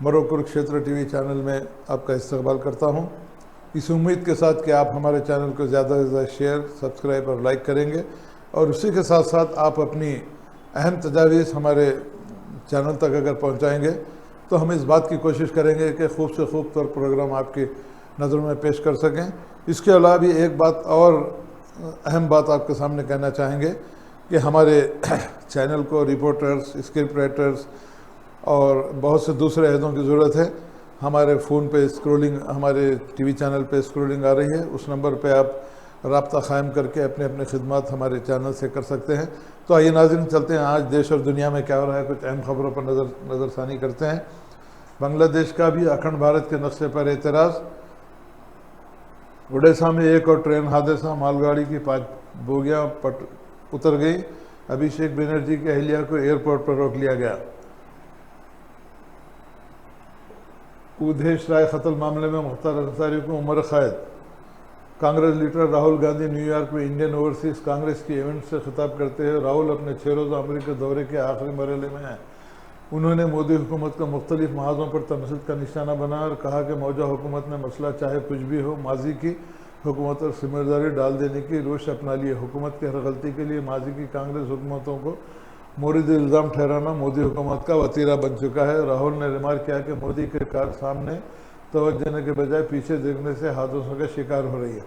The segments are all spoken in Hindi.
मरो कुरुक्षेत्र टीवी चैनल में आपका इस्तकबाल करता हूं, इस उम्मीद के साथ कि आप हमारे चैनल को ज़्यादा से ज़्यादा शेयर, सब्सक्राइब और लाइक करेंगे और उसी के साथ साथ आप अपनी अहम तजावीज़ हमारे चैनल तक अगर पहुंचाएंगे तो हम इस बात की कोशिश करेंगे कि खूब से खूब तौर प्रोग्राम आपकी नज़रों में पेश कर सकें। इसके अलावा भी एक बात और अहम बात आपके सामने कहना चाहेंगे कि हमारे चैनल को रिपोर्टर्स, स्क्रिप्ट राइटर्स और बहुत से दूसरे अहदों की ज़रूरत है। हमारे फ़ोन पे स्क्रॉलिंग, हमारे टीवी चैनल पे स्क्रॉलिंग आ रही है, उस नंबर पे आप राब्ता क़ायम करके अपने अपने खिदमत हमारे चैनल से कर सकते हैं। तो आइए नाज़रीन, चलते हैं आज देश और दुनिया में क्या हो रहा है, कुछ अहम खबरों पर नज़रसानी करते हैं। बांग्लादेश का भी अखंड भारत के नक्शे पर एतराज़। ओडिशा में एक और ट्रेन हादसा, मालगाड़ी की 5 बोगियाँ उतर गई। अभिषेक बनर्जी की अहलिया को एयरपोर्ट पर रोक लिया गया। उदेश राय कत्ल मामले में मुख्तार अंसारी को उम्र कैद। कांग्रेस लीडर राहुल गांधी न्यूयॉर्क में इंडियन ओवरसीज कांग्रेस की इवेंट से खिताब करते हुए राहुल अपने 6 रोज़ा अमरीका दौरे के आखिरी मरहले में हैं। उन्होंने मोदी हुकूमत को मुख्तलिफ महाजों पर तनकीद का निशाना बनाया और कहा कि मौजूदा हुकूमत ने मसला चाहे कुछ भी हो, माजी की हुकूमत और जिम्मेदारी डाल देने की रोश अपना लिए। हुकूमत की हर गलती के लिए माजी की कांग्रेस हुकूमतों को मोरिद इल्ज़ाम ठहराना मोदी हुकूमत का वतीरा बन चुका है। राहुल ने रिमार्क किया कि मोदी के कार सामने तवज्जो देने के बजाय पीछे देखने से हादसों का शिकार हो रही है।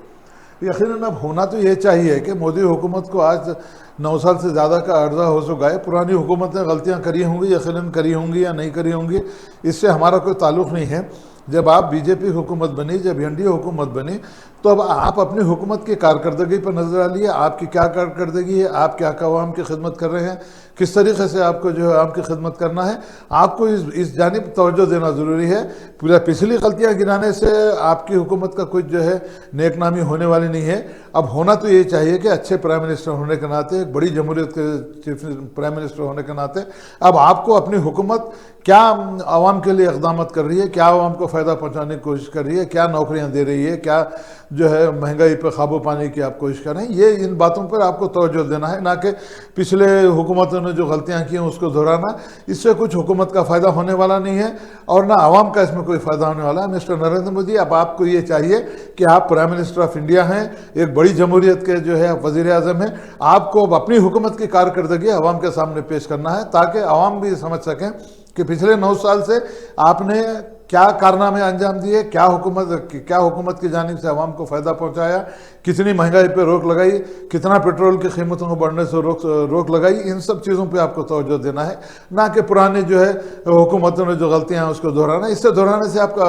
यकीनन अब होना तो ये चाहिए कि मोदी हुकूमत को आज 9 साल से ज़्यादा का अर्जा हो चुका है। पुरानी हुकूमत ने गलतियाँ करी होंगी, यकीनन करी होंगी या नहीं करी होंगी, इससे हमारा कोई ताल्लुक़ नहीं है। जब आप बीजेपी हुकूमत बनी, जब एनडीए हुकूमत बनी, तो अब आप अपनी हुकूमत की कारकर्दगी पर नजर डालिए। आपकी क्या कारकर्दगी है, आप क्या आवाम की खिदमत कर रहे हैं, किस तरीके से आपको जो है आवाम की खिदमत करना है, आपको इस जानिब तवज्जो देना ज़रूरी है। पूरा पिछली गलतियाँ गिनाने से आपकी हुकूमत का कुछ जो है नेकनामी होने वाली नहीं है। अब होना तो ये चाहिए कि अच्छे प्राइम मिनिस्टर होने के नाते, एक बड़ी जमहूरियत के चीफ प्राइम मिनिस्टर होने के नाते, अब आपको अपनी हुकूमत क्या आवाम के लिए इक़दामत कर रही है, क्या आवाम को फ़ायदा पहुँचाने की कोशिश कर रही है, क्या नौकरियाँ दे रही है, क्या जो है महंगाई पर काबू पाने की आप कोशिश कर रहे हैं, ये इन बातों पर आपको तवज्जो देना है, ना कि पिछले हुकूमतों ने जो गलतियाँ की हैं उसको दोहराना। इससे कुछ हुकूमत का फ़ायदा होने वाला नहीं है और ना आवाम का इसमें कोई फ़ायदा होने वाला है। मिस्टर नरेंद्र मोदी, अब आपको ये चाहिए कि आप प्राइम मिनिस्टर ऑफ इंडिया हैं, एक बड़ी जमहूरियत के जो है वज़ीर आज़म हैं, आपको अब अपनी हुकूमत की कारकर्दगी आवाम के सामने पेश करना है ताकि आवाम भी समझ सकें कि पिछले 9 साल से आपने क्या कारनामे अंजाम दिए, क्या हुकूमत की जानिब से आवाम को फ़ायदा पहुंचाया, कितनी महंगाई पे रोक लगाई, कितना पेट्रोल की कीमतों को बढ़ने से रोक लगाई। इन सब चीज़ों पे आपको तवज्जो देना है, ना कि पुराने जो है हुकूमतों ने जो गलतियां हैं उसको दोहराना। इससे दोहराने से आपका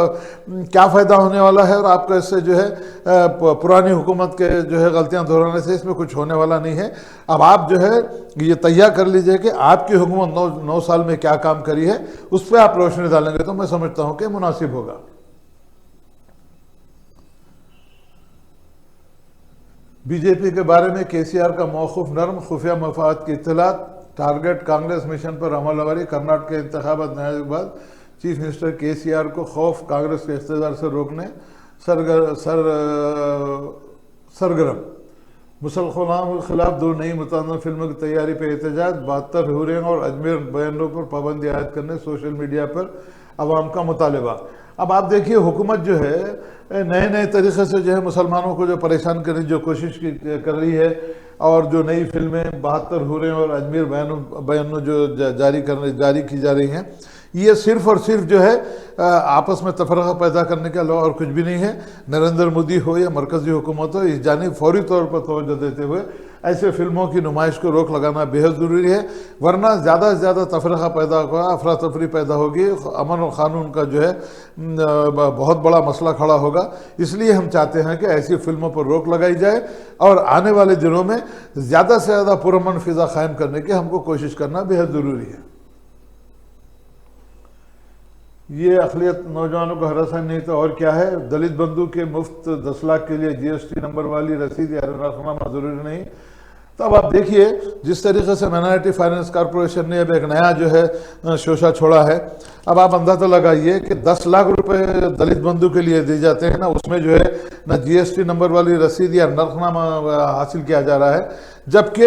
क्या फ़ायदा होने वाला है और आपका इससे जो है पुरानी हुकूमत के जो है गलतियाँ दोहराने से इसमें कुछ होने वाला नहीं है। अब आप जो है ये तैयार कर लीजिए कि आपकी हुकूमत 9 साल में क्या काम करी है, उस पर आप रोशनी डालेंगे तो मैं समझता हूँ कि मुनासिब होगा। बीजेपी के बारे में केसीआर का मौक़िफ़ नरम, खुफिया मफाद की इत्तलात, टारगेट कांग्रेस मिशन पर अमलवारी, कर्नाटक के इंतखाबात नहाने के बाद चीफ मिनिस्टर केसीआर को खौफ कांग्रेस के इक़्तिदार से रोकने सरगर्म। मुसलमानों के खिलाफ 2 नई मुतअद्दिद फिल्मों की तैयारी पर एहतजाज, 72 हुरियत और अजमेर बयानों पर पाबंदी आयद करने सोशल मीडिया पर अवाम का मुतालबा। अब आप देखिए, हुकूमत जो है नए नए तरीक़े से जो है मुसलमानों को जो परेशान करने की जो कोशिश कर रही है और जो नई फिल्में 72 हुरियत और अजमेर बयानों जो जारी की जा रही हैं, ये सिर्फ़ और सिर्फ जो है आपस में तफरक़ा पैदा करने के अलावा और कुछ भी नहीं है। नरेंद्र मोदी हो या मरकज़ी हुकूमत हो, इस जानिब फौरी तौर पर तवज्जो देते हुए ऐसे फिल्मों की नुमाइश को रोक लगाना बेहद ज़रूरी है, वरना ज़्यादा से ज़्यादा तफरक़ा पैदा होगा, अफरा तफरी पैदा होगी, अमन और क़ानून का जो है बहुत बड़ा मसला खड़ा होगा। इसलिए हम चाहते हैं कि ऐसी फिल्मों पर रोक लगाई जाए और आने वाले दिनों में ज़्यादा से ज़्यादा पुरअमन फ़िज़ा क़ायम करने की हमको कोशिश करना बेहद ज़रूरी है। ये अक़लियत नौजवानों को हरासान नहीं तो और क्या है। दलित बंधु के मुफ्त 10 लाख के लिए जीएसटी नंबर वाली रसीद या रखना ज़रूरी नहीं। तो अब आप देखिए, जिस तरीके से माइनॉरिटी फाइनेंस कॉरपोरेशन ने अब एक नया जो है शोशा छोड़ा है, अब आप अंदाज़ा लगाइए कि 10 लाख रुपए दलित बंधु के लिए दिए जाते हैं ना, उसमें जो है ना जीएसटी नंबर वाली रसीद या नरखनामा हासिल किया जा रहा है, जबकि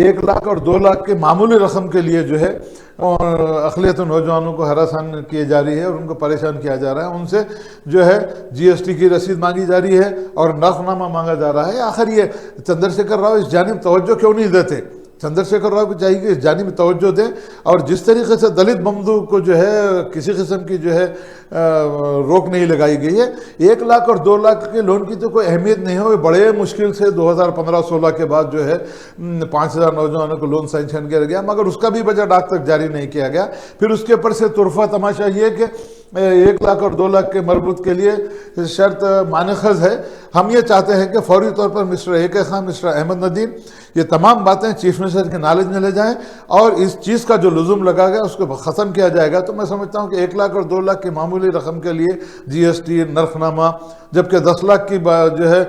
1 लाख और 2 लाख के मामूली रकम के लिए जो है अक़लियत नौजवानों को हरासान किए जा रही है और उनको परेशान किया जा रहा है। उनसे जो है GST की रसीद मांगी जा रही है और नक़नामा मांगा जा रहा है। आखिर ये चंद्रशेखर राव इस जानिब तवज्जो क्यों नहीं देते? चंद्रशेखर राव को चाहिए कि इस जानिब तवज्जो दें और जिस तरीके से दलित बंधु को जो है किसी किस्म की जो है रोक नहीं लगाई गई है। 1 लाख और 2 लाख के लोन की तो कोई अहमियत नहीं है। बड़े मुश्किल से 2015-16 के बाद जो है 5000 नौजवानों को लोन सैंक्शन किया गया, मगर उसका भी बजट आज तक जारी नहीं किया गया। फिर उसके ऊपर से तुरफा तमाशा ये कि 1 लाख और 2 लाख के मरबूत के लिए शर्त मानखज़ है। हम ये चाहते हैं कि फौरी तौर पर mister AK Khan, mister Ahmad Nadeem ये तमाम बातें चीफ मिनिस्टर के नॉलेज में ले जाएं और इस चीज़ का जो लुज़ुम लगा गया उसको ख़त्म किया जाएगा। तो मैं समझता हूँ कि 1 लाख और 2 लाख की मामूली रकम के लिए GST नरखनामा, जबकि 10 लाख की जो है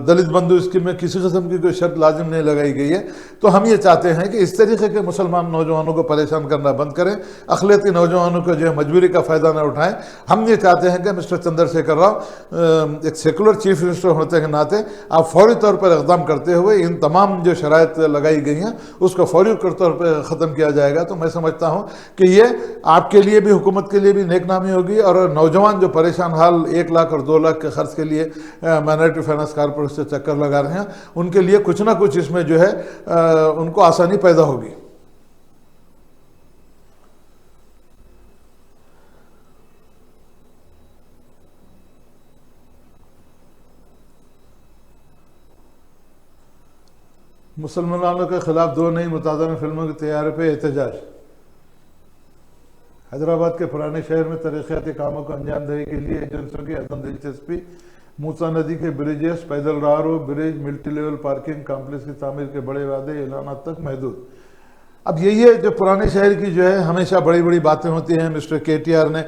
दलित बंधु स्कीम में किसी किस्म की कोई शर्त लाजिम नहीं लगाई गई है। तो हम ये चाहते हैं कि इस तरीके के मुसलमान नौजवानों को परेशान करना बंद करें, अक़लियती नौजवानों को जो है मजबूरी का फ़ायदा न उठाएं। हम ये चाहते हैं कि मिस्टर चंद्रशेखर राव एक सेकुलर चीफ मिनिस्टर होने के नाते आप फौरी तौर पर इक़दाम करते हुए इन तमाम जो शराइत लगाई गई हैं उसको फौरी तौर पर ख़त्म किया जाएगा। तो मैं समझता हूँ कि ये आपके लिए भी, हुकूमत के लिए भी नेकनामी होगी और नौजवान जो परेशान हाल 1 लाख और 2 लाख के खर्च के लिए माइनॉरिटी फाइनेंस कॉर्पोरेशन से चक्कर लगा रहे हैं, उनके लिए कुछ ना कुछ इसमें जो है उनको आसानी पैदा होगी। मुसलमानों के खिलाफ 2 नई मुताज़िम फिल्मों की तैयारी पे एहतजाज। हैदराबाद के पुराने शहर में तरक्याती कामों को अंजाम देने के लिए एजेंसियों की अदम दिलचस्पी, मूसा नदी के ब्रिजेस, पैदल राहरो bridge, multi level parking complex की तामीर के बड़े वादे ऐलानात तक महदूद। अब यही है जो पुराने शहर की जो है हमेशा बड़ी बड़ी बातें होती हैं। मिस्टर KTR ने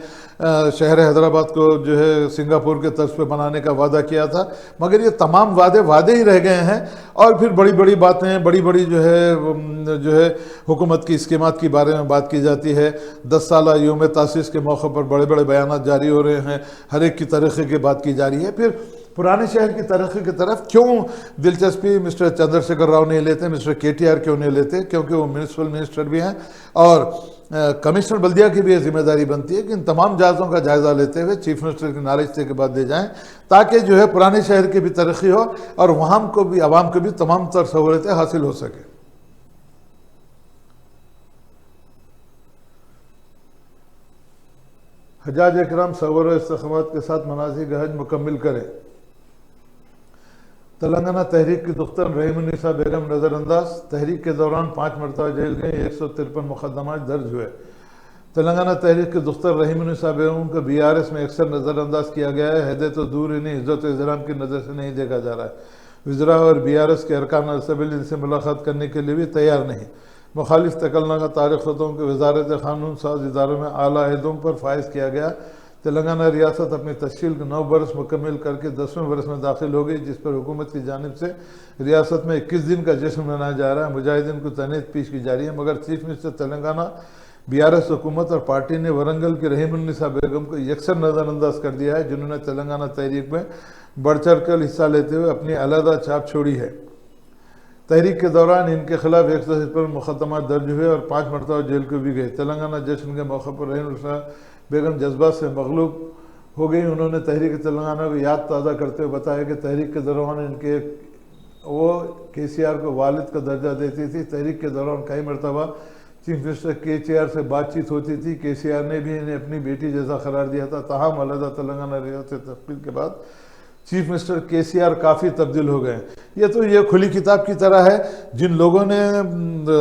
शहर हैदराबाद को जो है सिंगापुर के तर्ज पे बनाने का वादा किया था, मगर ये तमाम वादे ही रह गए हैं और फिर बड़ी बड़ी बातें, बड़ी बड़ी जो है हुकूमत की स्कीमात के बारे में बात की जाती है। 10 साल यौम तासीस के मौके पर बड़े बड़े बयान जारी हो रहे हैं, हर एक की तरक्की की बात की जा रही है। फिर पुराने शहर की तरक्की की तरफ क्यों दिलचस्पी मिस्टर चंद्रशेखर राव नहीं लेते, मिस्टर KTR क्यों नहीं लेते? क्योंकि वो म्यूनसिपल मिनिस्टर भी हैं और कमिश्नर बल्दिया की भी जिम्मेदारी बनती है कि इन तमाम जायज़ों का जायज़ा लेते हुए चीफ मिनिस्टर की नॉलेज के बाद दे जाएं, ताकि जो है पुराने शहर की भी तरक्की हो और वहाँ को भी, आवाम को भी तमाम तर सहूलतें हासिल हो सके। हजाज इकराम सवर और इस्तक़ामत के साथ मनासिक हज मुकम्मिल करें। तेलंगाना तहरीक की दुख्तर रहीमुन्निसा बेगम नज़रअंदाज। तहरीक के दौरान 5 मरतबा जेल गए, 153 मुकदमा दर्ज हुए। तेलंगाना तहरीक के दुख्तर रहीमुन्निसा बेगम को BRS में अक्सर नज़रअंदाज किया गया है। हैदे तो दूर इन्हें इज़्ज़त एहतराम की नज़र से नहीं देखा जा रहा है। वज़रा और BRS के अरकान असम्बली इनसे मुलाकात करने के लिए भी तैयार नहीं। मुखालिफ तकलनागा तारीख़तों के वजारत क़ानून साज इदारों में आला अहदों पर फायज किया गया। तेलंगाना रियासत अपनी तश्कील के 9 बरस मुकम्मल करके 10वें बरस में दाखिल हो गई, जिस पर हुकूमत की जानिब से रियासत में 21 दिन का जश्न मनाया जा रहा है। मुजाहिदीन को तहनीत पेश की जा रही है, मगर चीफ मिनिस्टर तेलंगाना, BRS हुकूमत और पार्टी ने वरंगल की रहीमुन्निसा बेगम को यकसर नज़रअंदाज कर दिया है, जिन्होंने तेलंगाना तहरीक में बढ़ चढ़ कर हिस्सा लेते हुए अपनी अलहदा छाप छोड़ी है। तहरीक के दौरान इनके खिलाफ 153 मुकदमा दर्ज हुए और 5 मरतबा जेल को भी गए। तेलंगाना जश्न के मौके पर रहीमुन्निसा बेगम जज्बात से मगलूब हो गई। उन्होंने तहरीक तेलंगाना को याद ताज़ा करते हुए बताया कि तहरीक के दौरान इनके वो KCR को वालिद का दर्जा देती थी। तहरीक के दौरान कई मरतबा चीफ मिनिस्टर KCR से बातचीत होती थी। KCR ने भी इन्हें अपनी बेटी जैसा करार दिया था। ताहम अलहदा तेलंगाना रियासत तश्कील के बाद चीफ मिनिस्टर KCR काफ़ी तब्दील हो गए। ये खुली किताब की तरह है। जिन लोगों ने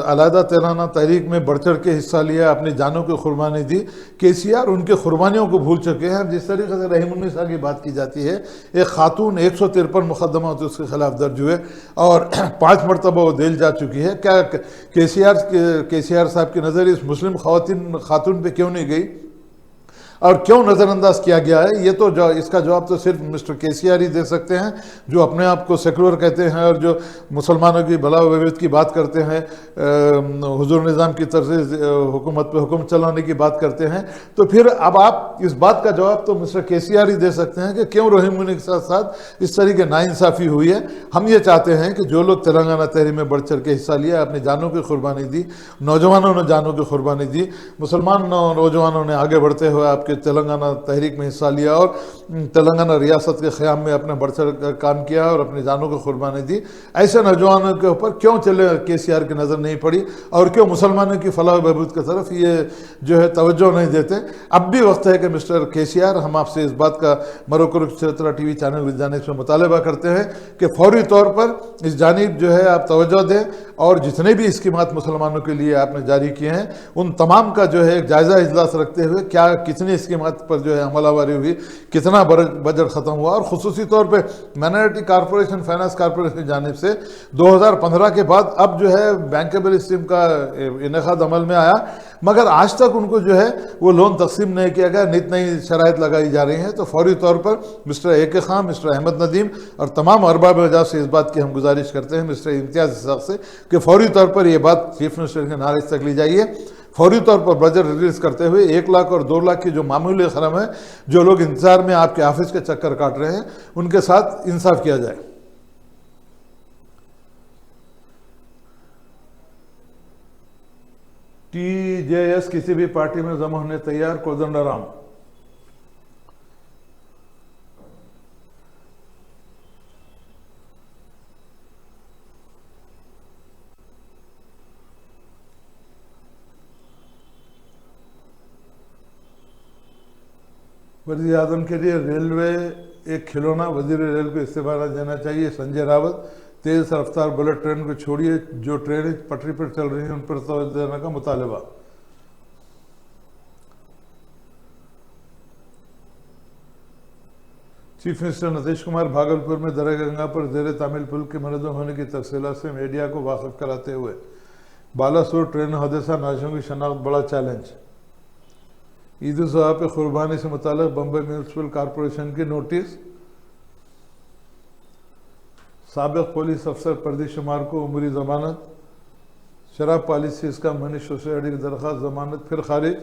अलहदा तेलंगाना तहरीक में बढ़ चढ़ के हिस्सा लिया, अपनी जानों की कुर्बानी दी, KCR उनके कुर्बानियों को भूल चुके हैं। जिस तरीके से रहीमुन्निसा की बात की जाती है, एक खातून 153 मुकदमा उसके खिलाफ दर्ज हुए और 5 मरतबा वो जेल जा चुकी है। क्या KCR साहब की नज़र इस मुस्लिम खातून पर क्यों नहीं गई? और क्यों नज़रअंदाज किया गया है, ये तो इसका जवाब तो सिर्फ मिस्टर केसीआर ही दे सकते हैं, जो अपने आप को सेकुलर कहते हैं और जो मुसलमानों की भला विवेक की बात करते हैं, हुजूर निज़ाम की तरफ से हुकूमत पे हुक्म चलाने की बात करते हैं। तो फिर अब आप इस बात का जवाब तो मिस्टर केसीआर ही दे सकते हैं कि क्यों रहीम मुनी के साथ साथ इस तरीके नाइंसाफ़ी हुई है। हम ये चाहते हैं कि जो लोग तेलंगाना तहरीक में बढ़ चढ़ के हिस्सा लिया, अपनी जानों की कुर्बानी दी, नौजवानों ने जानों की कुर्बानी दी, मुसलमान नौजवानों ने आगे बढ़ते हुए आपके तेलंगाना तहरीक में हिस्सा लिया और तेलंगाना रियासत के क़याम में अपने बढ़ चढ़ कर काम किया और अपनी जानों को कुर्बानी दी, ऐसे नौजवानों के ऊपर क्यों चले केसीआर की नज़र नहीं पड़ी और क्यों मुसलमानों की फलाह बहबूद की तरफ ये जो है तवज्जो नहीं देते। अब भी वक्त है कि मिस्टर केसीआर, हम आपसे इस बात का मरुकुरुक्षेत्र टीवी चैनल की जानिब से मुतालबा करते हैं कि फौरी तौर पर इस जानिब जो है आप तवज्जो दें और जितने भी स्कीमात मुसलमानों के लिए आपने जारी किए हैं उन तमाम का जो है एक जायज़ा इजलास रखते हुए क्या कितनी स्कीमात पर जो है अमलावरी हुई, कितना बजट ख़त्म हुआ, और ख़ुसूसी तौर पर माइनॉरिटी कॉरपोरेशन फाइनेंस कॉरपोरेशन की जानिब से 2015 के बाद अब जो है बैंकेबल स्कीम का इनेकाद अमल में आया, मगर आज तक उनको जो है वो लोन तकसीम नहीं किया गया, नित नई शराइत लगाई जा रही हैं। तो फौरी तौर पर mister A K. Khan, mister Ahmad Nadeem और तमाम अरबाब वजह से इस बात की हम गुजारिश करते हैं मिस्टर इम्तियाज़ इसहाक़ से कि फौरी तौर पर यह बात चीफ मिनिस्टर के नारिज तक ली जाइए। फौरी तौर पर बजट रिलीज करते हुए 1 लाख और 2 लाख की जो मामूली खरम है, जो लोग इंतजार में आपके ऑफिस के चक्कर काट रहे हैं, उनके साथ इंसाफ किया जाए। टीजेएस किसी भी पार्टी में जमा होने तैयार, कोदंडराम। वज़ीर आज़म के लिए रेलवे एक खिलौना, वज़ीर रेल को इस्तीफा देना चाहिए, संजय रावत। तेज़ रफ्तार बुलेट ट्रेन को छोड़िए, जो ट्रेनें पटरी पर चल रही हैं उन पर तवज्जो देने का मुतालबा। चीफ मिनिस्टर नीतीश कुमार भागलपुर में दरगंगा पर ज़ेर तामील पुल के मनहदम होने की तफसीलात से मीडिया को वाकिफ कराते हुए, बालासोर ट्रेन हादसा नाज़ियों की शनाख्त बड़ा चैलेंज। ईद उल अज़हा पे कुर्बानी से मुताल्लिक़ बम्बई म्यूनसिपल कॉरपोरेशन की नोटिस। साबिक़ पुलिस अफसर प्रदीप कुमार को उम्री जमानत। शराब पॉलिसी इसका मनीष सिसोदिया की दरख्वास्त जमानत फिर खारिज।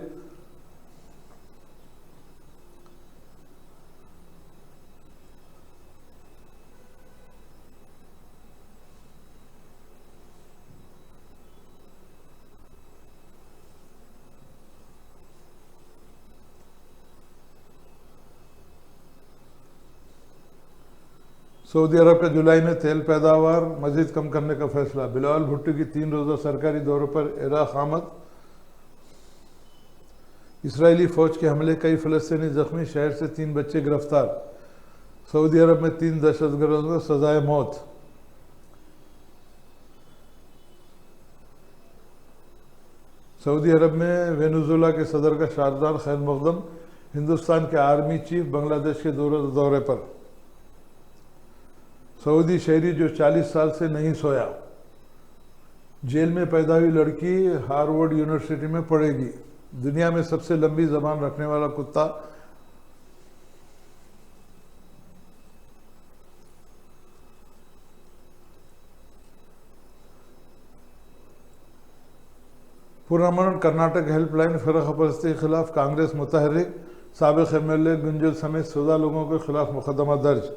सऊदी अरब का जुलाई में तेल पैदावार मजीद कम करने का फैसला। बिलावल भुट्टो की 3 रोज़ा सरकारी दौरे पर इराक़ आमद। इसराइली फ़ौज के हमले, कई फ़लस्तीनी ज़ख्मी, शहर से 3 बच्चे गिरफ्तार। सऊदी अरब में 3 दहशतगर्दों को सजाए मौत। सऊदी अरब में वेनेजुएला के सदर का शानदार खैर मकदम। हिंदुस्तान के आर्मी चीफ बांग्लादेश के दौरे पर। सऊदी शहरी जो 40 साल से नहीं सोया। जेल में पैदा हुई लड़की हार्वर्ड यूनिवर्सिटी में पढ़ेगी। दुनिया में सबसे लंबी जबान रखने वाला कुत्ता। पुरअमन कर्नाटक हेल्पलाइन फ़िरक़ा परस्ती के खिलाफ कांग्रेस मुतहर्रिक। साबिक़ एमएलए गुंजल समेत 14 लोगों के खिलाफ मुकदमा दर्ज।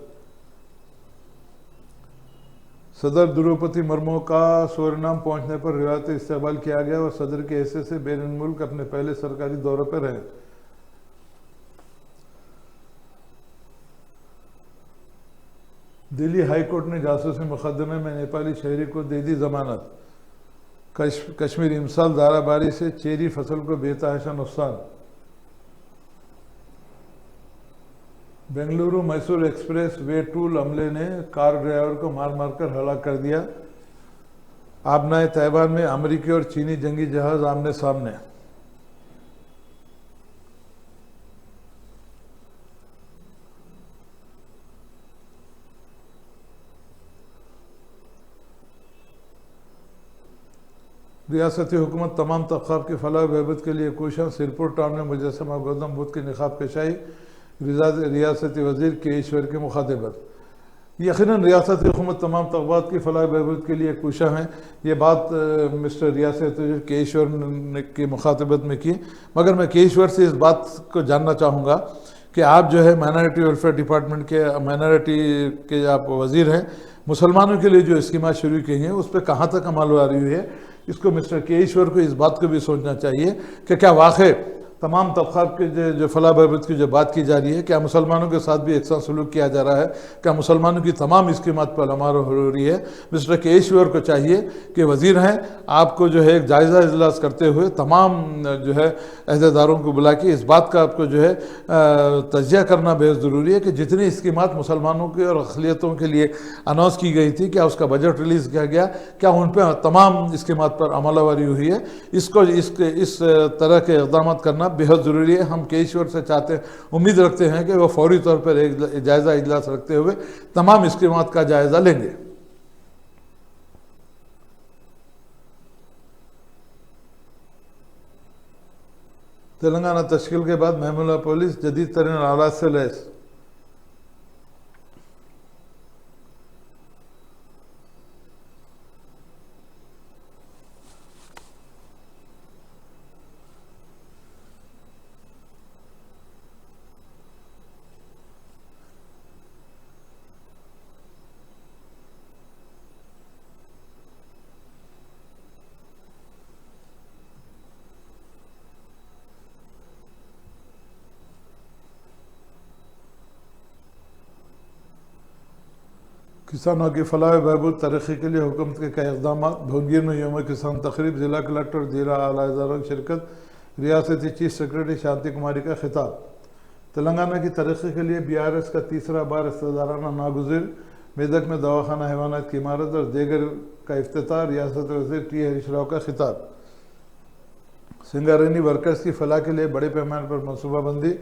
सदर द्रौपदी मुर्मू का सूरीनाम पहुंचने पर रियायती इस्तकबाल किया गया और सदर के हैसियत से बैरून मुल्क अपने पहले सरकारी दौरे पर रहे। दिल्ली हाई कोर्ट ने जासूसी मुकदमे में नेपाली शहरी को दे दी जमानत। कश्मीर इमसाल दाराबारी से चेरी फसल को बेतहाशा नुकसान। Bengaluru Mysore express way tool हमले ने कार ड्राइवर को मार मारकर हलाक कर दिया। आबनाए तैबान में अमेरिकी और चीनी जंगी जहाज आमने सामने। रियासती हुकूमत तमाम तबक़ात की फलाह बहबूद के लिए कोशिश। सिरपुर टाउन में मुजस्समा गौतम बुद्ध की निकाब कशाई, रियासती वज़ीर के ईश्वर की मुखातिबत। यकीनन रियासती हुकूमत तमाम तबक़ात की फलाह बहबूद के लिए कोशिश हैं, ये बात मिस्टर रियासती वज़ीर के ईश्वर ने की मुखातिबत में की। मगर मैं के ईश्वर से इस बात को जानना चाहूँगा कि आप जो है माइनॉरिटी वेलफेयर डिपार्टमेंट के माइनॉरिटी के आप वज़ीर हैं, मुसलमानों के लिए जो स्कीमात शुरू की हैं उस पर कहाँ तक अमलवारी हुई है, इसको मिस्टर के ईश्वर को इस बात को भी सोचना चाहिए कि क्या वाक़ई तमाम तबक़ात के जो फलाह बहबूद की जो बात की जा रही है, क्या मुसलमानों के साथ भी एकसा सलूक किया जा रहा है, क्या मुसलमानों की तमाम स्कीमात पर अमल हो रही है। मिस्टर के ईश्वर को चाहिए कि वज़ीर हैं, आपको जो है एक जायज़ा इजलास करते हुए तमाम जो है अहदेदारों को बुला के इस बात का आपको जो है तजिया करना बेहद ज़रूरी है कि जितनी स्कीमात मुसलमानों के और अक़लियतों के लिए अनाउंस की गई थी, क्या उसका बजट रिलीज़ किया गया, क्या उन पर तमाम स्कीमात पर अमलवारी हुई है। इसको इस तरह के इक़दाम करना बेहद ज़रूरी है। हम के ईश्वर से चाहते हैं, उम्मीद रखते हैं कि वह फौरी तौर पर एक जायज़ा इजलास रखते हुए तमाम स्कीमात का जायज़ा लेंगे। तेलंगाना तश्कील के बाद महमूला पुलिस जदीद तरीन आलात से लैस। किसानों की फलाह बहबूद तरक्की के लिए हुकूमत के कई इक़दाम। भुवनगिर में यौम किसान तकरीब, ज़िला कलेक्टर जीरा आला इदारों की शिरकत, रियासती चीफ सेक्रेटरी शांति कुमारी का खिताब। तेलंगाना की तरक्की के लिए BRS का तीसरा बार इस्तदाराना नागुज़िर, मेदक में दवाखाना हैवानात की इमारत और देगर का इफ्तिताह, रियासत वज़ीर T हरीश राव का खिताब। सिंगारेनी वर्कर्स की फलाह के लिए बड़े पैमाने पर मनसूबाबंदी,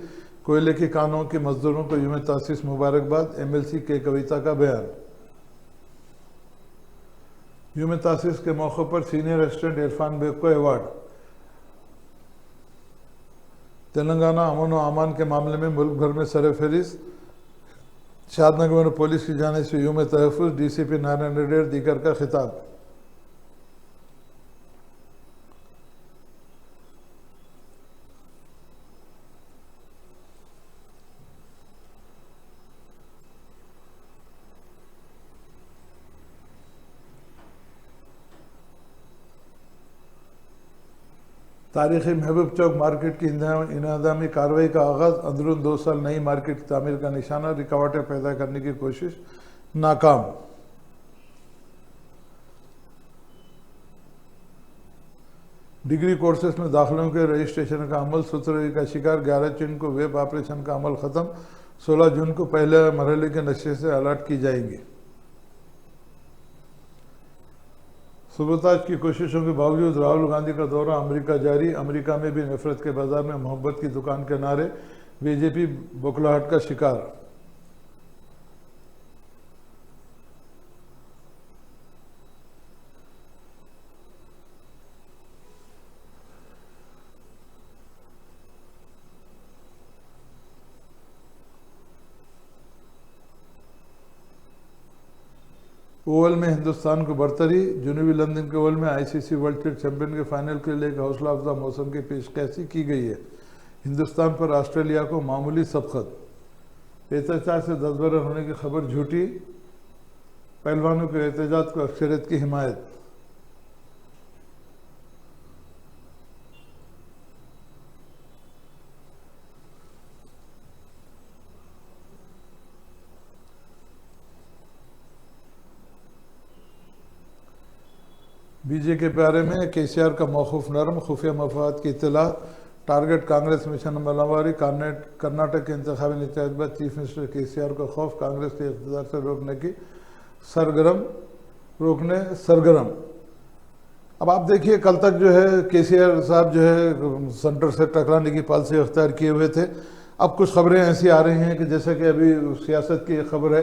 कोयले की कानों के मजदूरों को यूम तासीस मुबारकबाद, MLC के कविता का बयान। यूम तासीस के मौके पर सीनियर असिस्टेंट इरफान बेग को अवार्ड। तेलंगाना अमन व अमान के मामले में मुल्क भर में सरफहरिस्त, शादनगर में पुलिस की जानिब से यूम तहफ़्फ़ुज़, DCP नारायण रेड्डी और दीगर का खिताब। तारीख़ी महबूब चौक मार्केट की इंहदामी कार्रवाई का आगाज़, अंदरून 2 साल नई मार्केट की तामीर का निशाना, रुकावटें पैदा करने की कोशिश नाकाम। डिग्री कोर्सेस में दाखिलों के रजिस्ट्रेशन का अमल सुतरगी का शिकार, 11 जून को वेब ऑपरेशन का अमल ख़त्म, 16 जून को पहले मरहले के नक्शे से अलर्ट की जाएंगी। सबूताज की कोशिशों के बावजूद राहुल गांधी का दौरा अमेरिका जारी, अमेरिका में भी नफरत के बाजार में मोहब्बत की दुकान के नारे, बीजेपी बौखलाहट का शिकार। ओवल में हिंदुस्तान को बरतरी, जनूबी लंदन के ओवल में ICC वर्ल्ड क्रिकेट चैंपियन के फाइनल के लिए एक हौसला अफजा मौसम की पेशकशी की गई है। हिंदुस्तान पर ऑस्ट्रेलिया को मामूली सबकत, एहतजाज से 10 बरस होने की खबर झूठी, पहलवानों के एहतजाज को अक्सरियत की हिमायत। बीजे के प्यारे में KCR का मौकूफ नरम, खुफिया मफाद की इत्तला, टारगेट कांग्रेस मिशन अमलवारी, कर्नाटक के इंतखाबी नतीजे बाद चीफ मिनिस्टर KCR को खौफ, कांग्रेस के इक़्तिदार से सरगर्म। अब आप देखिए, कल तक जो है KCR साहब जो है सेंटर से टकराने की पॉलिसी अख्तियार किए हुए थे। अब कुछ खबरें ऐसी आ रही हैं कि जैसे कि अभी सियासत की एक खबर है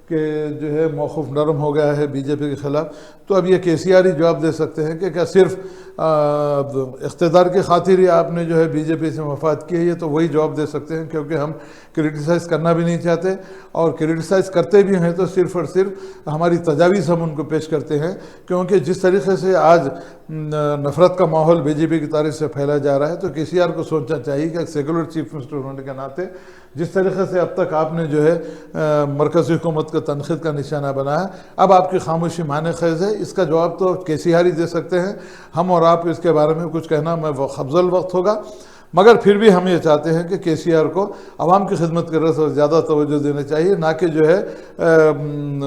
कि जो है मौक़िफ़ नरम हो गया है बीजेपी के ख़िलाफ़, तो अब ये केसीआर ही जवाब दे सकते हैं कि क्या सिर्फ इक़्तिदार की खातिर ही आपने जो है बीजेपी से मफाद की है। ये तो वही जवाब दे सकते हैं, क्योंकि हम क्रिटिसाइज़ करना भी नहीं चाहते, और क्रिटिसाइज़ करते भी हैं तो सिर्फ़ और सिर्फ हमारी तजावीज़ हम उनको पेश करते हैं। क्योंकि जिस तरीके से आज नफ़रत का माहौल बीजेपी की तारीफ से फैला जा रहा है, तो केसीआर को सोचना चाहिए कि सेकुलर चीफ मिनिस्टर होने के नाते जिस तरीके से अब तक आपने जो है मरकज़ी हुकूमत को तनक़ीद का निशाना बनाया, अब आपकी खामोशी माने ख़ैज़ है। इसका जवाब तो केसीआर ही दे सकते हैं। हम और आप इसके बारे में कुछ कहना में अफ़ज़ल वक्त होगा, मगर फिर भी हम ये चाहते हैं कि केसीआर को आवाम की खिदमत कर रहे से ज़्यादा तवज्जो देनी चाहिए, ना कि जो है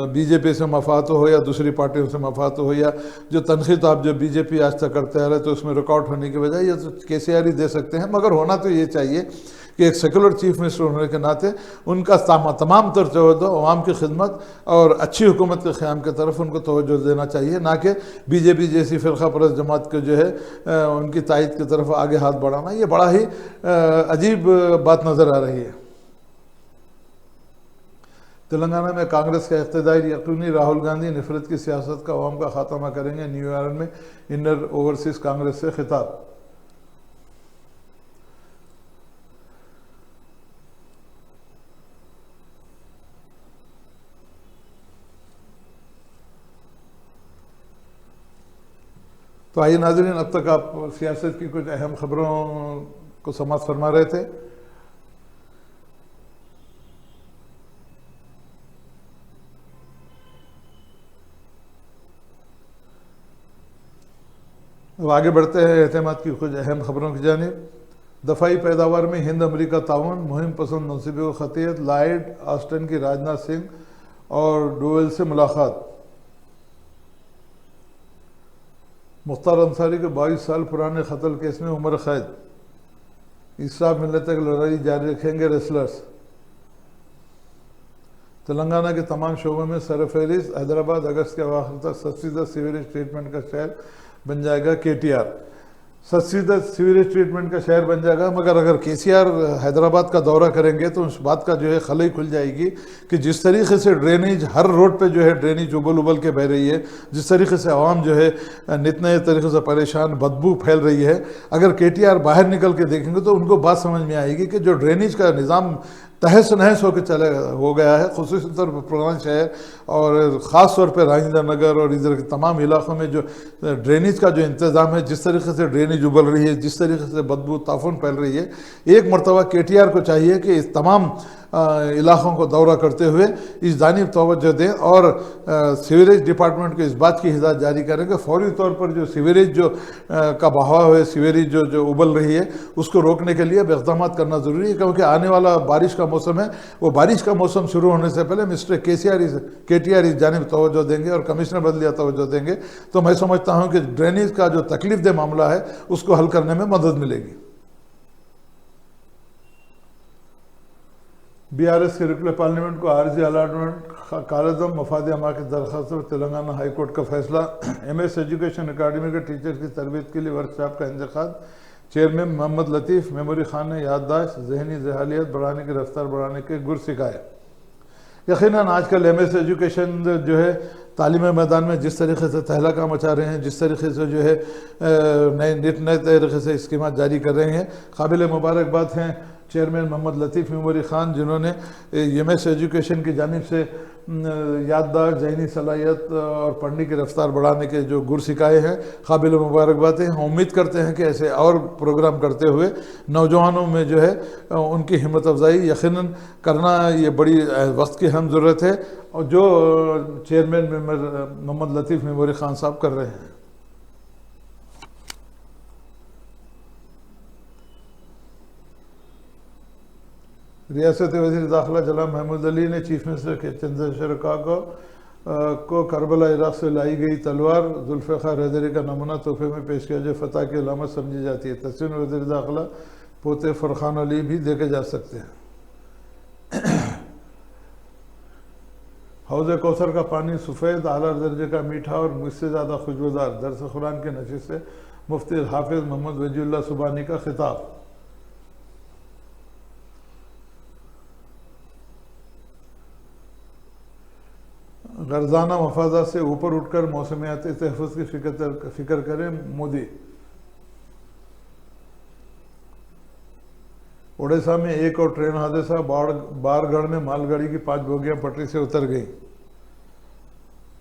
बीजेपी से मफाद हो या दूसरी पार्टियों से मफाद हो, या जो तनख़ीद आप जो बीजेपी आज तक करते आ रहे तो उसमें रिकॉर्ड होने की बजाय ये तो केसीआर ही दे सकते हैं। मगर होना तो ये चाहिए कि एक सेकुलर चीफ मिनिस्टर होने के नाते उनका तमाम तर तवज्जो अवाम की खिदमत और अच्छी हुकूमत के क़याम की तरफ उनको तवज्जो देना चाहिए, ना कि बीजेपी जैसी फ़िरक़ा परस्त जमात को जो है उनकी तायद की तरफ आगे हाथ बढ़ाना। ये बड़ा ही अजीब बात नज़र आ रही है। तेलंगाना में कांग्रेस का इक़्तिदार यकीनी, राहुल गांधी नफरत की सियासत का अवाम का खात्मा करेंगे। न्यूयॉर्क में इंडियन ओवरसीज़ कांग्रेस से खिताब। तो आइए नाज़रीन, अब तक आप सियासत की कुछ अहम खबरों को समाअत फरमा रहे थे। अब आगे बढ़ते हैं एतमाद की कुछ अहम खबरों की जानिब। दफ़ाई पैदावार में हिंद अमरीका ताउन, मुहिम पसंद मनसूबे को खतियत। लॉयड ऑस्टिन की राजनाथ सिंह और डोवेल से मुलाकात। मुख्तार अंसारी के 22 साल पुराने कत्ल केस में उम्र कैद। इंसाफ मिलने तक लड़ाई जारी रखेंगे रेसलर्स। तेलंगाना के तमाम शोबों में सरफहरिस्त। हैदराबाद अगस्त के आखिर तक 70% सीवरेज ट्रीटमेंट का शहर बन जाएगा। KTR 70% सीवरेज ट्रीटमेंट का शहर बन जाएगा। मगर अगर केसीआर हैदराबाद का दौरा करेंगे तो उस बात का जो है खलई खुल जाएगी कि जिस तरीके से ड्रेनेज हर रोड पे जो है ड्रेनेज उबल उबल के बह रही है, जिस तरीके से आवाम जो है नित नए तरीके से परेशान, बदबू फैल रही है। अगर KTR बाहर निकल के देखेंगे तो उनको बात समझ में आएगी कि जो ड्रेनेज का निज़ाम तहस नहस होकर हो गया है, खुसूसी तौर पर पुराना शहर और ख़ास तौर पर राजेंद्र नगर और इधर के तमाम इलाक़ों में जो ड्रेनेज का जो इंतज़ाम है, जिस तरीके से ड्रेनेज उबल रही है, जिस तरीके से बदबू ताफुन फैल रही है, एक मरतबा KTR को चाहिए कि इस तमाम इलाक़ों को दौरा करते हुए इस जानिब तवज्जो दें और सीवरेज डिपार्टमेंट को इस बात की हिदायत जारी करें कि फौरी तौर पर जो सीवरेज जो का बहाव है, सीवरेज जो उबल रही है, उसको रोकने के लिए इक़दाम करना ज़रूरी है। क्योंकि आने वाला बारिश का मौसम है, वो बारिश का मौसम शुरू होने से पहले मिस्टर KTR इस जानिब तवज्जो देंगे और कमिश्नर बदलिया तवज्जो देंगे, तो मैं समझता हूँ कि ड्रेनेज का जो तकलीफ़देह मामला है उसको हल करने में मदद मिलेगी। BRS के रुकन पार्लियामेंट को आर्जी अलाटमेंट कालदम मफाद अमा की दरख्वास्त पर तेलंगाना हाई कोर्ट का फैसला। MS एजुकेशन अकाडमी के टीचर की तरबियत के लिए वर्कशॉप का इंतखाब। चेयरमैन मोहम्मद लतीफ़। मेमोरी खान ने याददाश्त, जहनी जहालियत बढ़ाने की रफ्तार बढ़ाने के गुर सिखाए। यकीनन आजकल MS एजुकेशन जो है तालीम मैदान में जिस तरीके से तहलका मचा रहे हैं, जिस तरीके से जो है नए तरीके से स्कीमात जारी कर रहे हैं, काबिल मुबारकबाद हैं चेयरमैन मोहम्मद लतीफ़ मेमोरी ख़ान, जिन्होंने MS एजुकेशन की जानिब से याददाश्त, जहनी सलाहियत और पढ़ने की रफ्तार बढ़ाने के जो गुर सिखाए हैं, काबिल मुबारकबाद हैं। हम उम्मीद करते हैं कि ऐसे और प्रोग्राम करते हुए नौजवानों में जो है उनकी हिम्मत अफजाई यकीनन करना ये बड़ी वक्त की अहम ज़रूरत है, और जो चेयरमैन मोहम्मद लतीफ़ मेमोरी ख़ान साहब कर रहे हैं। रियासती वज़ीर दाखिला जनाब महमूद अली ने चीफ मिनिस्टर के चंद्रशेखर को करबला इराक़ से लाई गई तलवार जुल्फ़िकार हैदरी का नमूना तोहफे में पेश किया जो फतह की अलामत समझी जाती है। तस्वीर वज़ीर दाखिला पोते फरखान अली भी देखे जा सकते हैं। हौज़ कौसर का पानी सफ़ेद, आला दर्जे का मीठा और मुझसे ज़्यादा खुशबूदार। दर्स कुरान के नशिस्त से मुफ्ती हाफिज़ मोहम्मद वजीउल्लाह सुबानी का खिताब। गर्जाना मफादा से ऊपर उठकर मौसमियाती तहफ़्फ़ुज़ की फ़िक्र करें मोदी। ओडिशा में एक और ट्रेन हादसा, बारगढ़ में मालगाड़ी की 5 बोगियां पटरी से उतर गई।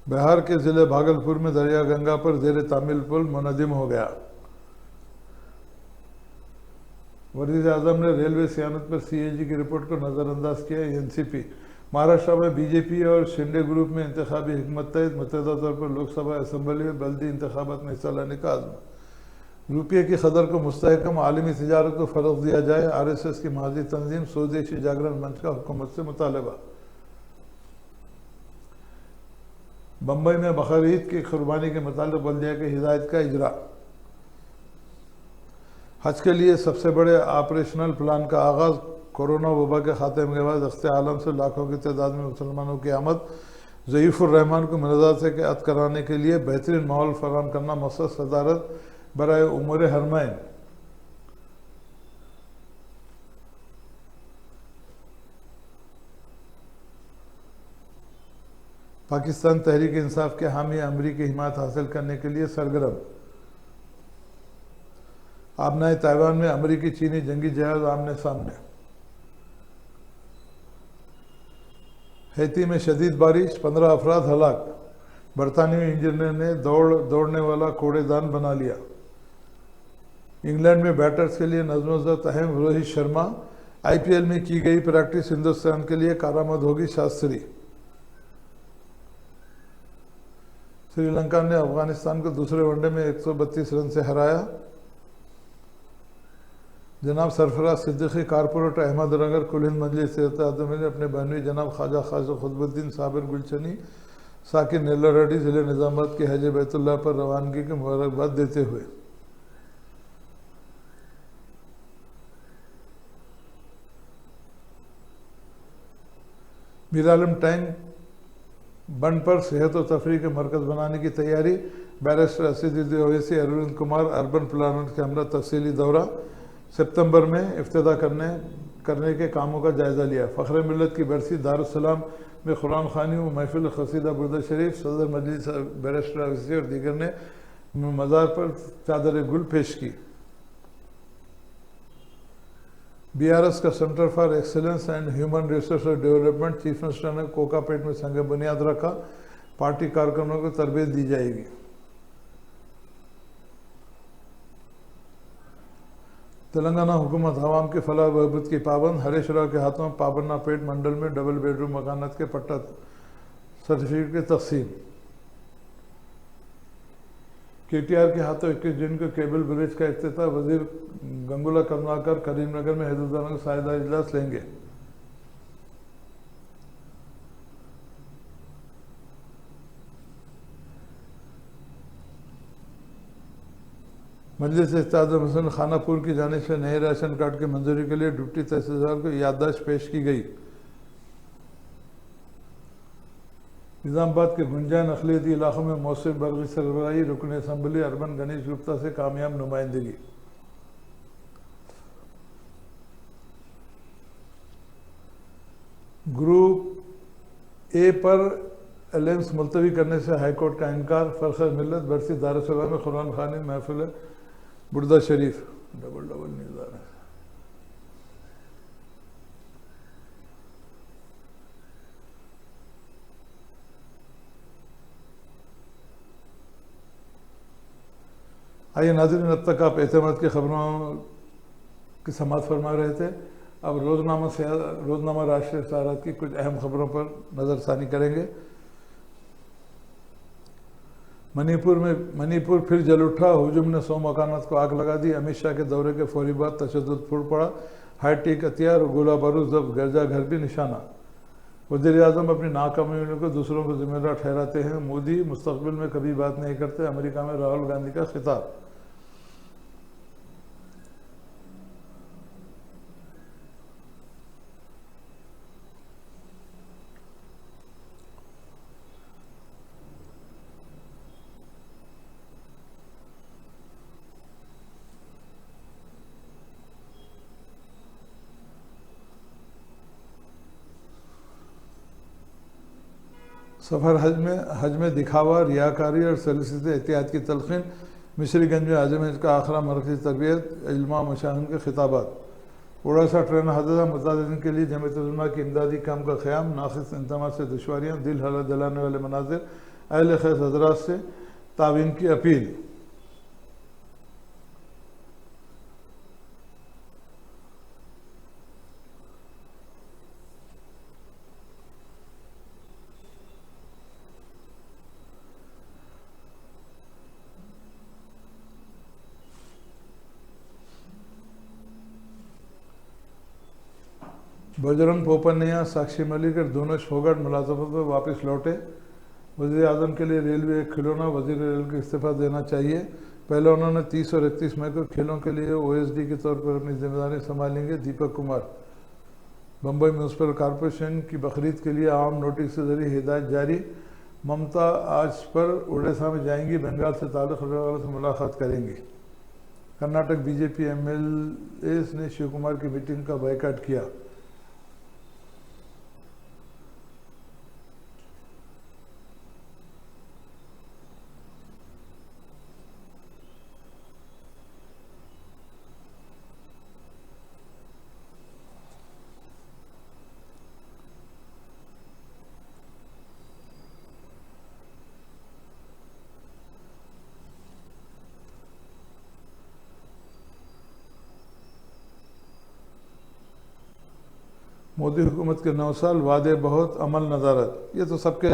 बिहार के जिले भागलपुर में दरिया गंगा पर जेर तामील पुल मुनहदिम हो गया। वज़ीर आज़म ने रेलवे सियानत पर सीएजी की रिपोर्ट को नज़रअंदाज किया। एनसीपी। महाराष्ट्र में बीजेपी और शिंदे ग्रुप में इंतखाबी हिकमत तहत मुतहदा तौर पर लोकसभा असेंबली में बल्दी इंतखाबात में हिस्सा लेने का आज़म। रुपये की कदर को मुस्तहकम, आलमी तिजारत को फ़रोग़ दिया जाए। आरएसएस की महाजी तंजीम स्वदेशी जागरण मंच का हुकूमत से मुतालबा। बम्बई में बकरीद की कुर्बानी के मुतालिक बल्दिया की हिदायत का इजरा। हज के लिए सबसे बड़े ऑपरेशनल प्लान का आगाज़। कोरोना वबा के खात्मे के बाद अख्ते आलम से लाखों की तादाद में मुसलमानों की आमद। ज़ईफ़ुर रहमान को मिर्ज़ा से के अद कराने के लिए बेहतरीन माहौल फराहम करना मकसद। सदारत बराए उमूर हरमैन। पाकिस्तान तहरीक इंसाफ के हामी अमरीकी हिमायत हासिल करने के लिए सरगर्म। आबनाए ताइवान में अमरीकी चीनी जंगी जहाज आमने सामने। हैती में शदीद बारिश, 15 अफराद हलाक। बरतानवी इंजीनियर ने दौड़ने वाला कूड़ेदान बना लिया। इंग्लैंड में बैटर्स के लिए नज़्म-ओ-ज़ब्त अहम। रोहित शर्मा। आईपीएल में की गई प्रैक्टिस हिंदुस्तान के लिए कारामद होगी। शास्त्री। श्रीलंका ने अफगानिस्तान को दूसरे वनडे में 132 रन से हराया। जनाब सरफराज सिद्दीकी, कारपोरेट अहमद नगर कुल हिंद मजलिस इत्तेहाद ने अपने बहनोई जनाब ख्वाजा खुतबुद्दीन साबिर गुलशनी साकिर नेल्ला रेड्डी ज़िले निज़ामाबाद के हज बैतुल्लाह पर रवानगी की मुबारकबाद देते हुए मीर आलम टैंक बंड पर सेहत और तफरी के मरकज़ बनाने की तैयारी। Barrister Asad Owaisi, Arvind Kumar, urban planner के हमरा तफसीली दौरा। सितंबर में इफ्तिदा करने के कामों का जायज़ा लिया। फ़ख्र मिल्लत की बरसी दारुस्सलाम में कुरान ख़ानी व महफिल क़सीदा बुर्द शरीफ। सदर मजलिस बैरिस्टर ओवैसी और दीगर ने मज़ार पर चादर गुल पेश की। बीआरएस का centre for excellence and human resource development chief minister ने कोकापेट में संग बुनियाद रखा। पार्टी कारकुनों को तरबियत दी जाएगी। तेलंगाना हुकूमत आवाम के फलाह बहबूद की पाबंद। हरीश राव के हाथों पाबन्ना पेट मंडल में डबल बेडरूम मकानात के पट्टा सर्टिफिकेट की तकसीम। केटीआर के हाथों 21 जून को केबल ब्रिज का इफ्तिताह। वजीर गंगुला कमलाकर करीमनगर में हिंदुस्तान का साझेदार इजलास लेंगे। मजलिस इत्तेहाद हुसैन खानापुर की जानिब से नए राशन कार्ड की मंजूरी के लिए डिप्टी तहसीलदार को याददाश्त पेश की गई। निज़ामाबाद के गुंजान अक़लियती इलाक़ों में मौसम बरक़ी सरबराही। रुकन असम्बली अरबन गणेश गुप्ता से कामयाब नुमाइंदगी। ग्रुप ए पर अलायंस मुलतवी करने से हाईकोर्ट का इनकार। फ़ख्र मिल्लत बरसी दारुस्सलाम में कुरान ख़ानी महफिल बुर्दा शरीफ। डबल न्यूज़ आ रहा है। आइए नाज़रीन, अब तक आप एतमाद की खबरों की समाअत फरमा रहे थे। अब रोज़नामा राष्ट्रीय सहारात की कुछ अहम खबरों पर नज़रसानी करेंगे। मणिपुर फिर जल उठा। हुजूम ने 100 मकानात को आग लगा दी। अमित शाह के दौरे के फौरी बाद तशद्दुद फूट पड़ा। हाईटेक हथियार और गोला बारूद जब्त। गिरजा घर भी निशाना। वज़ीर आज़म अपनी नाकामियों को दूसरों को जिम्मेदार ठहराते हैं। मोदी मुस्तक़बिल में कभी बात नहीं करते। अमेरिका में राहुल गांधी का खिताब। सफ़र हज में दिखावा, रियाकारी और सलसी से एहतियात की तलखीन। मिश्रीगंज में आज़म हज का आखिरा मरकज़ी तरबियत, इल्मा मशाहिन के खिताबात। उड़ासा ट्रेन हादसा, मुतादिन के लिए जमीयत उलमा की इमदादी काम का क़याम। नाक़िस इंतज़ामात से दुश्वारियाँ, दिल हला दिलाने वाले मनाजिर। अहले खैर हज़रात से तावीन की अपील। बजरंग पोपन्या, साक्षी मलिक और दोनों फोगट मुलाजमत पर वापस लौटे। वज़ीर आज़म के लिए रेलवे एक खिलौना, वज़ीर रेल को इस्तीफ़ा देना चाहिए। पहले उन्होंने 30 और 31 मई को खेलों के लिए ओएसडी के तौर पर अपनी जिम्मेदारी संभालेंगे। दीपक कुमार। बम्बई म्यूनसिपल कॉरपोरेशन की बकरीद के लिए आम नोटिस के जरिए हिदायत जारी। ममता आज पर उड़ीसा में जाएंगी, बंगाल से ताल्लुक़ रखने वालों से मुलाकात करेंगी। कर्नाटक बीजेपी एमएलए ने शिव कुमार की मीटिंग का बायकॉट किया। मोदी हुकूमत के 9 साल, वादे बहुत, अमल नज़ारत। ये तो सबके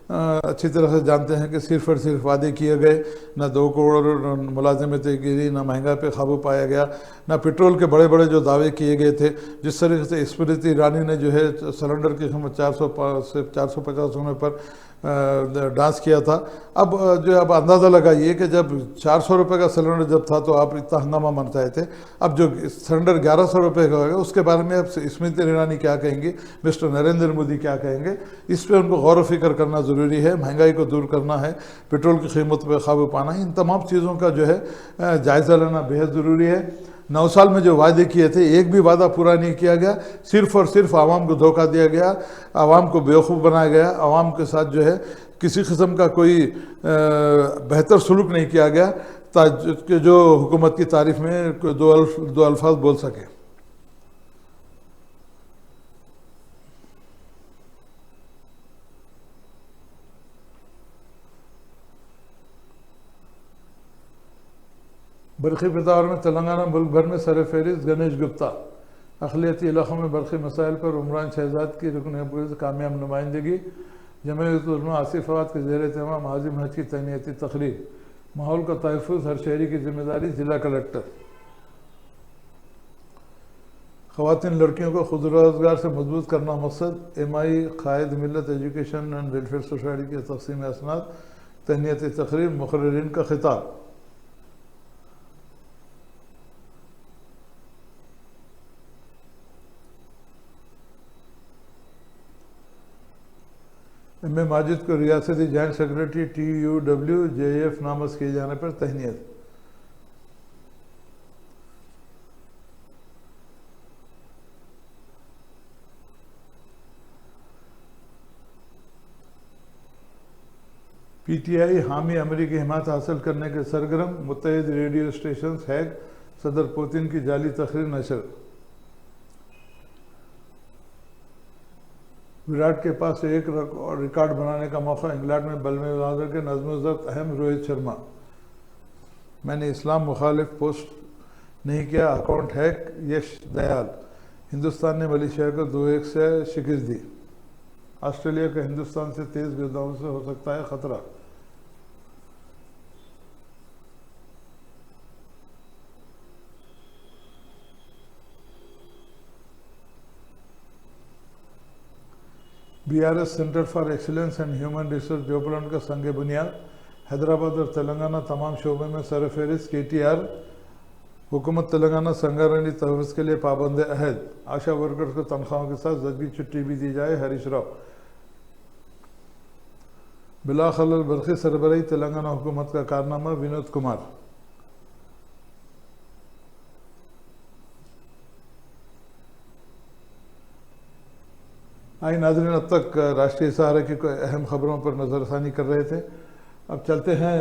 अच्छी तरह से जानते हैं कि सिर्फ और सिर्फ वादे किए गए। ना 2 करोड़ मुलाजमतें गिरी, ना महंगाई पे काबू पाया गया, ना पेट्रोल के बड़े बड़े जो दावे किए गए थे। जिस तरीके से स्मृति ईरानी ने जो है सिलेंडर की कीमत 400 से 450 होने पर डांस किया था। अब अब अंदाज़ा लगाइए कि जब 400 रुपये का सिलेंडर जब था तो आप इतना हंगामा मचाए थे। अब जो सिलेंडर 1100 रुपये का होगा उसके बारे में अब स्मृति ईरानी क्या कहेंगी, मिस्टर नरेंद्र मोदी क्या कहेंगे, इस पर उनको गौर व फिक्र करना ज़रूरी है। महंगाई को दूर करना है, पेट्रोल की कीमत पर काबू पाना है, इन तमाम चीज़ों का जो है जायज़ा लेना बेहद ज़रूरी है। 9 साल में जो वादे किए थे, एक भी वादा पूरा नहीं किया गया। सिर्फ और सिर्फ आवाम को धोखा दिया गया, आवाम को बेवकूफ़ बनाया गया, आवाम के साथ जो है किसी किस्म का कोई बेहतर सलूक नहीं किया गया ताकि जो हुकूमत की तारीफ में दो अल्फाज बोल सके। बरखी पेशावर में तेलंगाना मुल्क भर में सरफहरिस्त गणेश गुप्ता। अक़लियती इलाक़ों में बरखी मसाइल पर उमरान शहजाद की रुकन अबूज़ कामयाब नुमाइंदगी। जमीयत उलमा आसिफाबाद के ज़ेर एहतमाम आज़िम हज की तहनीती तकरीर। माहौल का तहफ़्फ़ुज़ हर शहरी की जिम्मेदारी, जिला कलेक्टर। ख़वातीन लड़कियों को खुद रोज़गार से मजबूत करना मकसद। एमआई कायद मिलत एजुकेशन एंड वेलफेयर सोसाइटी की तक़सीम असनाद, तहनीती तकरीर, मुक़र्रिरीन का खिताब। एम ए माजिद को रियासती जॉइंट सेक्रेटरी TUW-JF नामज़ किए जाने पर तहनीत। PTI हामी अमेरिकी हिमायत हासिल करने के सरगर्म। मुत्तहिद रेडियो स्टेशन हैक, सदर पुतिन की जाली तकरीर नशर। विराट के पास एक रिकॉर्ड बनाने का मौका। इंग्लैंड में बल्लेबाजों के नज़्म-ओ-ज़ब्त अहम। रोहित शर्मा। मैंने इस्लाम मुखालिफ पोस्ट नहीं किया, अकाउंट हैक। यश दयाल। हिंदुस्तान ने मलेशिया को 2-1 से शिकस्त दी। ऑस्ट्रेलिया का हिंदुस्तान से तेज़ गेंदों से हो सकता है खतरा। BRS centre for excellence and human resource development का संग बुनियाद। हैदराबाद और तेलंगाना तमाम शोबे में सरफहरिस्त। KTR। हुकूमत तेलंगाना संगारणी तहफ़्फ़ुज़ के लिए पाबंद अहद। आशा वर्कर्स को तनख्वाहों के साथ ज़रूरी छुट्टी भी दी जाए। हरीश राव। बिला खलल बरखी सरबराही तेलंगाना हुकूमत का कारनामा। विनोद कुमार। आई नाज़रीन, अब तक राष्ट्रीय सहारा की कोई अहम खबरों पर नज़रसानी कर रहे थे। अब चलते हैं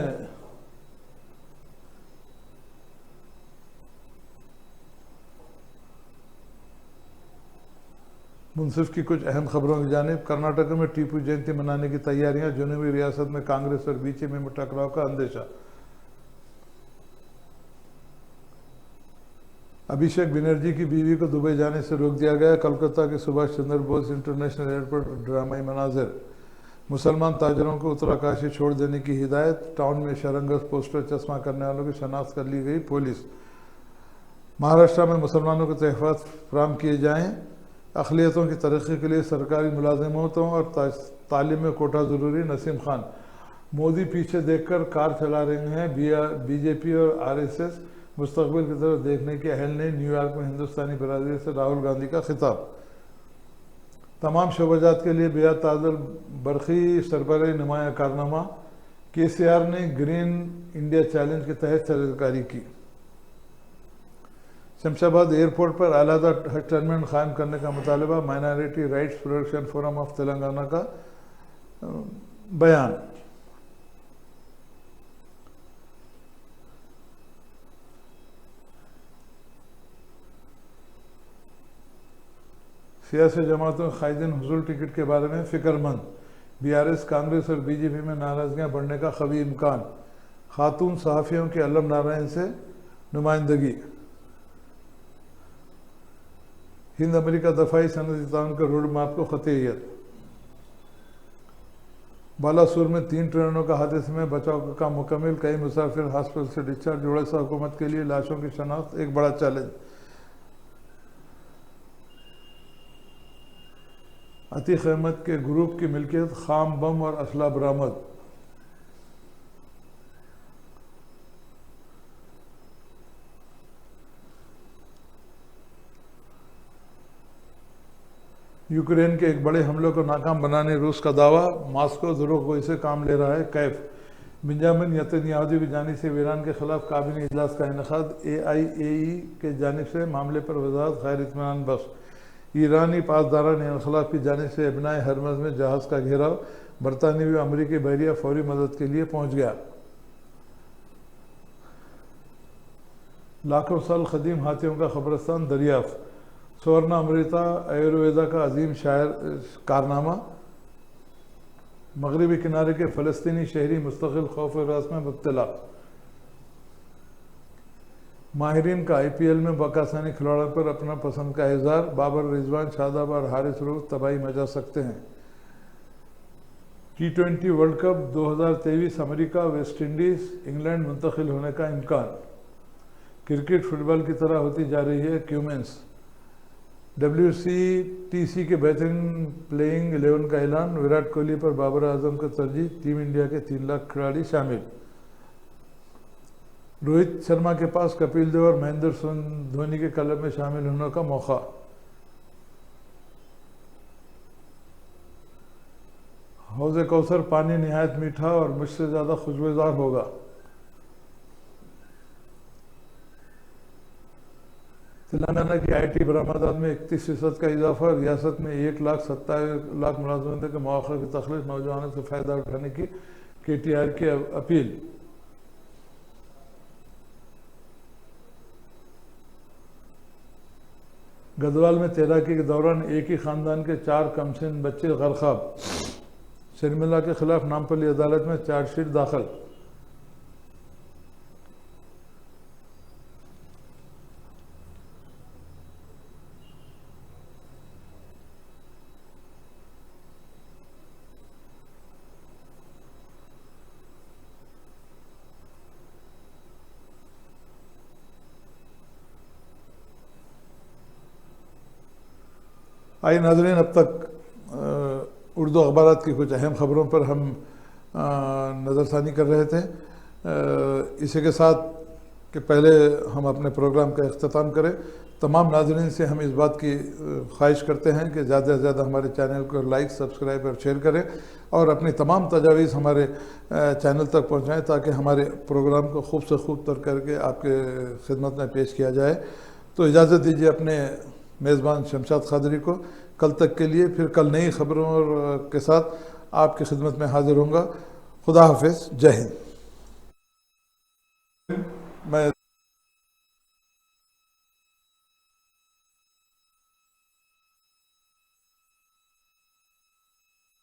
मुनसिफ की कुछ अहम खबरों की जानिब। कर्नाटक में टीपू जयंती मनाने की तैयारियां, जनूबी रियासत में कांग्रेस और बीजेपी में टकराव का अंदेशा। अभिषेक बनर्जी की बीवी को दुबई जाने से रोक दिया गया। कोलकाता के सुभाष चंद्र बोस इंटरनेशनल एयरपोर्ट पर ड्रामाई मनाजिर। मुसलमान ताजरों को उत्तराकाशी छोड़ देने की हिदायत। टाउन में शरंगस पोस्टर चश्मा करने वालों की शनाख्त कर ली गई पुलिस। महाराष्ट्र में मुसलमानों को तहफ़्फ़ुज़ फराहम किए जाएँ। अक़लियतों की तरक्की के लिए सरकारी मुलाज़मतों और तालीम में कोटा ज़रूरी। नसीम खान। मोदी पीछे देखकर कार चला रहे हैं। बीजेपी और RSS मुस्तकबिल की तरफ देखने के अहल ने। न्यूयॉर्क में हिंदुस्तानी बरादरी से राहुल गांधी का खिताब। तमाम शोबाजात के लिए बेहद ताज़ल बरखी सरबराही नुमाया कारनामा। KCR ने ग्रीन इंडिया चैलेंज के तहत सरकारी की। शमशाबाद एयरपोर्ट पर अलहदा टर्मिनल कायम करने का मुतालबा। Minority rights protection forum of Telangana का बयान। सियासी जमातों कायदीन हुजूर टिकट के बारे में फिक्रमंद। BRS कांग्रेस और BJP में नाराजगियां बढ़ने का कभी इम्कान। खातून सहाफ़ियों की अल्लम नारायण से नुमाइंदगी। हिंद अमेरिका दफाई सनदी ताउन के रोड मैप को खतीयत। बालासुर में 3 ट्रेनों का हादसे में बचाव का काम मुकम्मल। कई मुसाफिर हॉस्पिटल से डिस्चार्ज। ओडिशा हुकूमत के लिए लाशों की शनाख्त एक बड़ा चैलेंज। अतीक अहमद के ग्रुप की मिल्कियत खाम बम और असला बरामद। यूक्रेन के एक बड़े हमले को नाकाम बनाने रूस का दावा। मास्को ज़रूर से काम ले रहा है कैफ। बेंजामिन नेतन्याहू की जानिब से ईरान के खिलाफ काबीना इजलास का इनेकाद। AIAE के जानिब से मामले पर वजाहत गैर इत्मीनान बख्श। ईरानी पासदारान इनखलाफ की जानिब से इब्नाए हरमज में जहाज़ का घेराव। बरतानवी व अमरीकी बहरिया फौरी मदद के लिए पहुँच गया। लाखों साल कदीम हाथियों का कब्रिस्तान दरियाफ्त। स्वर्ण अमृता आयुर्वेदा का अजीम शायर कारनामा। मगरबी किनारे के फ़लस्तीनी शहरी मुस्तकिल खौफ और रास में मुब्तला। माहिरीन का IPL में बकासानी खिलाड़ियों पर अपना पसंद का इजहार। बाबर, रिजवान, शादाब और हारिस रूफ तबाही मचा सकते हैं। T20 world cup 2023 America, West Indies, England मुंतकिल होने का इम्कान। क्रिकेट फुटबॉल की तरह होती जा रही है क्यूमेंस। WCTC के बेहतरीन प्लेइंग 11 का ऐलान। विराट कोहली पर बाबर आजम का तरजीह। टीम इंडिया के 3 लाख खिलाड़ी शामिल। रोहित शर्मा के पास कपिल देव और महेंद्र सिंह धोनी के क्लब में शामिल होने का मौका। हौज़े कौसर पानी निहायत मीठा और मुझसे ज़्यादा खुशबूदार होगा। तेलंगाना की IT बरामदात में 31% का इजाफा। रियासत में 1,27,00,000 मुलाजमतों के मौक़े की तख्लीक़। नौजवानों से फ़ायदा उठाने की KTR की अपील। गदवाल में तैराकी के दौरान एक ही ख़ानदान के 4 कमसिन बच्चे गरक़ाब। शर्मिला के खिलाफ नामपल्ली अदालत में चार्जशीट दाखिल। आइए नाज़रीन, अब तक उर्दू अखबारात की कुछ अहम ख़बरों पर हम नज़रसानी कर रहे थे। इसी के साथ कि पहले हम अपने प्रोग्राम का अख्ताम करें, तमाम नाज़रीन से हम इस बात की ख्वाहिश करते हैं कि ज़्यादा से ज़्यादा हमारे चैनल को लाइक, सब्सक्राइब और शेयर करें और अपनी तमाम तजावीज़ हमारे चैनल तक पहुँचाएँ ताकि हमारे प्रोग्राम को खूब से खूब तर करके आपके खिदमत में पेश किया जाए। तो इजाज़त दीजिए अपने मेज़बान शमशाद क़ादरी को कल तक के लिए फिर कल नई खबरों के साथ आपकी खिदमत में हाजिर होऊंगा। खुदा हाफिज़, जय हिंद। मैं